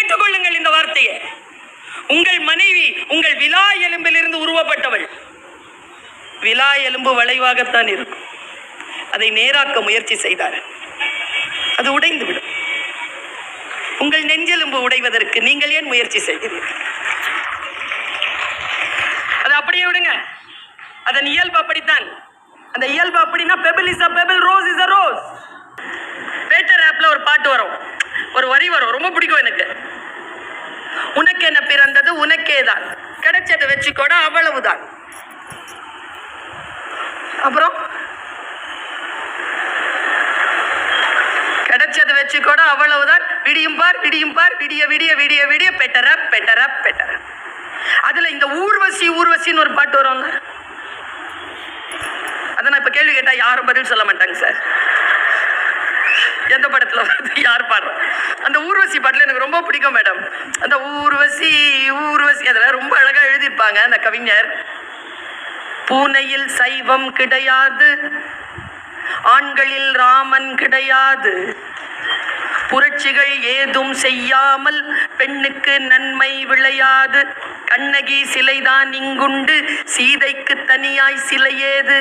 வைத்துக் கொள்ளுங்கள் இந்த வார்த்தையை. உங்கள் மனைவி உங்கள் விலா எலும்பிலிருந்து உருவப்பட்டவள். விலா எலும்பு வளைவாகத்தான் இருக்கும். அதை நேராக்க முயற்சி செய்தார், அது உடைந்து விடும். உங்கள் நெஞ்செலும்பு உடைவதற்கு நீங்கள் ஏன் முயற்சி செய்கிறீர்கள்? அது அப்படியே விடுங்க. அதன் இயல்பு அப்படித்தான். அந்த இயல்பு அப்படின்னா pebble is a pebble, rose is a ரோஸ். பேட்டர் ஆப்ல ஒரு பாட்டு வரும், ஒரு வரி வரும், ரொம்ப பிடிக்கும் எனக்கு. உனக்கு என்ன பிறந்தது உனக்கே தான், கிடைச்சதை வச்சுக்கோட அவ்வளவுதான். அப்புறம் கிடைச்சதை வச்சுக்கோட அவ்வளவுதான். விடியும் பார் விடியும் பார், விடிய விடிய விடிய விடிய பெட்டரா பெட்டரா பெட்டரா. அதுல இந்த ஊர்வசி ஊர்வசின்னு ஒரு பாட்டு வரும். அதை நான் இப்ப கேள்வி கேட்டா யாரும் பதில் சொல்ல மாட்டாங்க சார். எந்த படத்துல வருது, யார் பாடுற? அந்த ஊர்வசி பாட்டுல எனக்கு ரொம்ப பிடிக்கும் மேடம். அந்த ஊர்வசி ஊர்வசி அதுல ரொம்ப அழகா எழுதியிருப்பாங்க அந்த கவிஞர். பூனையில் சைவம் கிடையாது, ஆண்களில் ராமன் கிடையாது, புரட்சிகள் ஏதும் செய்யாமல் பெண்ணுக்கு நன்மை விளையாது, கண்ணகி சிலைதான் இங்குண்டு சீதைக்கு தனியாய் சிலை ஏது,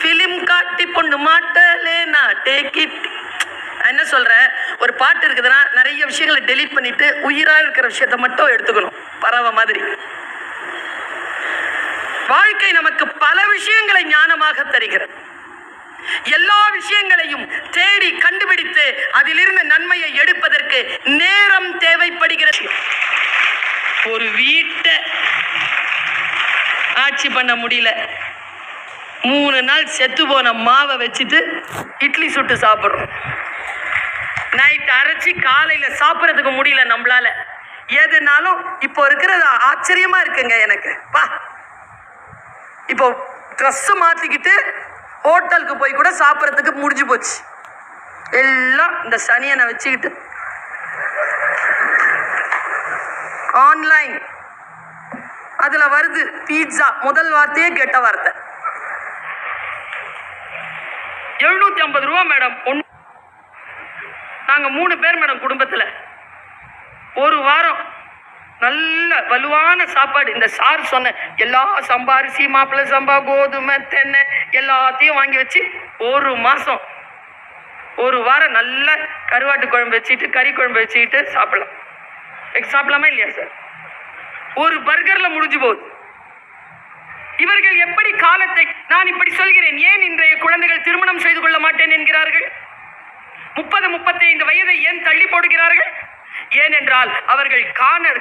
பிலிம் காட்டி பொண்ணு மாட்டலே நாட்டே கிட்டி. என்ன சொல்றேன், ஒரு பாட்டு இருக்குதுன்னா நிறைய விஷயங்களை டெலீட் பண்ணிட்டு உயிரா இருக்கிற விஷயத்த மட்டும் எடுத்துக்கணும், பறவை மாதிரி. வாழ்க்கை நமக்கு பல விஷயங்களை ஞானமாக தருகிறது. எல்லா விஷயங்களையும் தேடி கண்டுபிடித்து அதிலிருந்து நன்மையை எடுப்பதற்கு நேரம் தேவைப்படுகிறது. ஒரு வீட்டை ஆட்சி பண்ண முடியல, 3 நாள் செத்து போன மாவை வச்சுட்டு இட்லி சுட்டு சாப்பிட்றோம். நைட் அரைச்சி காலையில சாப்பிட்றதுக்கு முடியல நம்மளால. எதுனாலும் இப்போ இருக்கிறது ஆச்சரியமா இருக்குங்க எனக்கு. இப்போ ட்ரெஸ் மாத்திக்கிட்டு ஹோட்டலுக்கு போய் கூட சாப்பிட்றதுக்கு முடிஞ்சு போச்சு. எல்லாம் இந்த சனியனை வச்சுக்கிட்டு ஆன்லைன் அதுல வருது பீட்சா. முதல் வார்த்தையே கெட்ட வார்த்தை. 750 ரூபா மேடம். நாங்க 3 பேர் மேடம் குடும்பத்துல. ஒரு வாரம் நல்ல வலுவான சாப்பாடு. இந்த சார் சொன்ன எல்லா சம்பா அரிசி, மாப்பிள்ளை சம்பா, கோதுமை, தென்னை எல்லாத்தையும் வாங்கி வச்சு 1 மாசம் 1 வாரம் நல்ல கருவாட்டு குழம்பு வச்சுட்டு கறி குழம்பு வச்சுக்கிட்டு சாப்பிடலாம். சாப்பிடலாமா இல்லையா சார்? ஒரு பர்கர்ல முடிஞ்சு போகுது. இவர்கள் எப்படி காலத்தை, நான் இப்படி சொல்கிறேன், ஏன் இன்றைய குழந்தைகள் திருமணம் செய்து கொள்ள மாட்டேன் என்கிறார்கள்? 30-35 வயதை ஏன் தள்ளி போடுகிறார்கள்? ஏனென்றால் அவர்கள்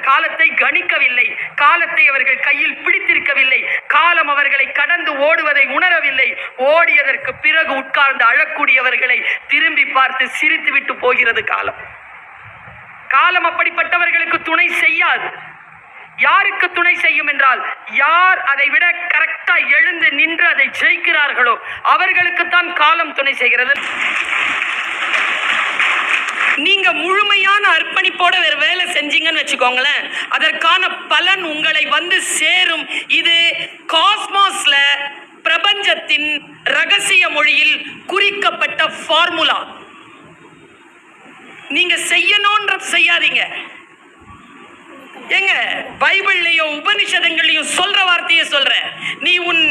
காலத்தை கணிக்கவில்லை, காலத்தை அவர்கள் கையில் பிடித்திருக்கவில்லை, காலம் அவர்களை கடந்து ஓடுவதை உணரவில்லை. ஓடியதற்கு பிறகு உட்கார்ந்து அழக்கூடியவர்களை திரும்பி பார்த்து சிரித்து விட்டு போகிறது காலம். காலம் அப்படிப்பட்டவர்களுக்கு துணை செய்யாது. யாருக்கு துணை செய்யும் என்றால், யார் அதை விட கரெக்டா எழுந்து நின்று அதை ஜெயிக்கிறார்களோ அவர்களுக்குத்தான் காலம் துணை செய்கிறது. நீங்க முழுமையான அர்ப்பணிப்போட வேற வேலை செஞ்சீங்கன்னு வச்சுக்கோங்களேன், அதற்கான பலன் உங்களை வந்து சேரும். இது காஸ்மாஸ்ல பிரபஞ்சத்தின் ரகசிய மொழியில் குறிக்கப்பட்ட ஃபார்முலா. நீங்க செய்யணும்ன்றது செய்யாதீங்க. எங்க பைபிள்லயும் உபனிஷதங்களையும் சொல்ற வார்த்தையை சொல்ற, நீ உன்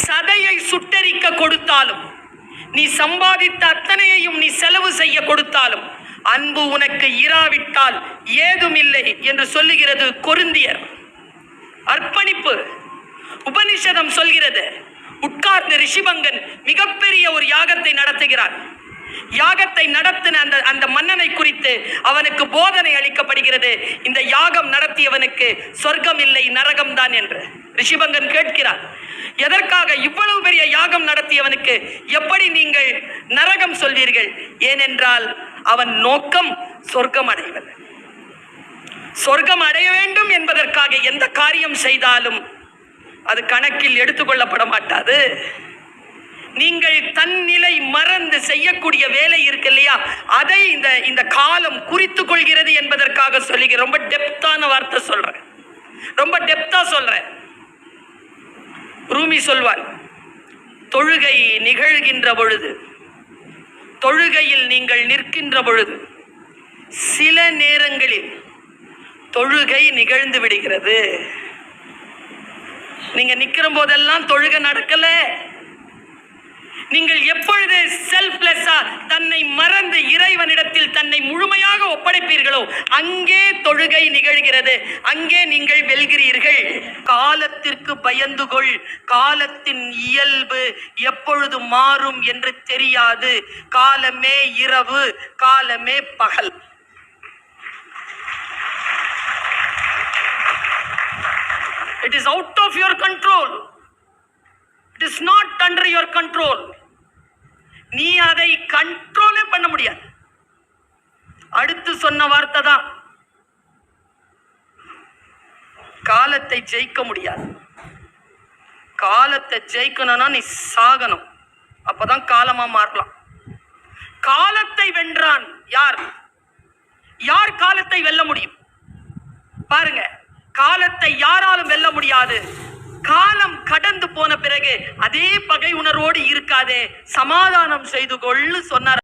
சதையை சுட்டரிக்க கொடுத்தாலும், நீ சம்பாதித்த அத்தனையையும் நீ செலவு செய்ய கொடுத்தாலும், அன்பு உனக்கு இராவிட்டால் ஏதும் இல்லை என்று சொல்லுகிறது கொரிந்தியர். அர்ப்பணிப்பு உபனிஷதம் சொல்கிறது. உட்கார்ந்து ரிஷிபங்கன் மிகப்பெரிய ஒரு யாகத்தை நடத்துகிறார். யாகத்தை நடத்தின அந்த மன்னனை குறித்து அவனுக்கு போதனை அளிக்கப்படுகிறது. இந்த யாகம் நடத்தியவனுக்கு சொர்க்கம் இல்லை, நரகம் தான் என்று ரிஷிபங்கன் கேட்கிறார். எதற்காக இவ்வளவு பெரிய யாகம் நடத்தியவனுக்கு எப்படி நீங்கள் நரகம் சொல்வீர்கள்? ஏனென்றால் அவன் நோக்கம் சொர்க்கம் அடைவது. சொர்க்கம் அடைய வேண்டும் என்பதற்காக எந்த காரியம் செய்தாலும் அது கணக்கில் எடுத்துக்கொள்ளப்பட மாட்டாது. நீங்கள் தன்னிலை மறந்து செய்யக்கூடிய வேலை இருக்கு இல்லையா, அதை இந்த காலம் குறித்து கொள்கிறது என்பதற்காக சொல்லுகிறேன். ரொம்ப டெப்தான வார்த்தை சொல்றேன், ரொம்ப டெப்தா சொல்றேன். ரூமி சொல்வார், தொழுகை நிகழ்கின்ற பொழுது, தொழுகையில் நீங்கள் நிற்கின்ற பொழுது சில நேரங்களில் தொழுகை நிகழ்ந்து விடுகிறது. நீங்க நிக்கிற போதெல்லாம் தொழுகை நடக்கல. நீங்கள் எப்பொழுது செல்ஃப்லெஸ்ஸா தன்னை மறந்து இறைவனிடத்தில் தன்னை முழுமையாக ஒப்படைப்பீர்களோ அங்கே தொழுகை நிகழ்கிறது, அங்கே நீங்கள் வெல்கிறீர்கள். காலத்திற்கு பயந்து கொள். காலத்தின் இயல்பு எப்பொழுது மாறும் என்று தெரியாது. காலமே இரவு, காலமே பகல். It is out of your control. It is not under your control. நீ அதை கண்ட்ரோலே பண்ண முடியாது. அடுத்து சொன்ன வார்த்தை தான், காலத்தை ஜெயிக்க முடியாது. காலத்தை ஜெயிக்கணும்னா நீ சாகணும், அப்பதான் காலமா மாறலாம். காலத்தை வென்றான் யார்? யார் காலத்தை வெல்ல முடியும்? பாருங்க, காலத்தை யாராலும் வெல்ல முடியாது. காலம் கடந்து போன பிறகு அதே பகை உணர்வோடு இருக்காதே, சமாதானம் செய்து கொள்ளு சொன்னார்.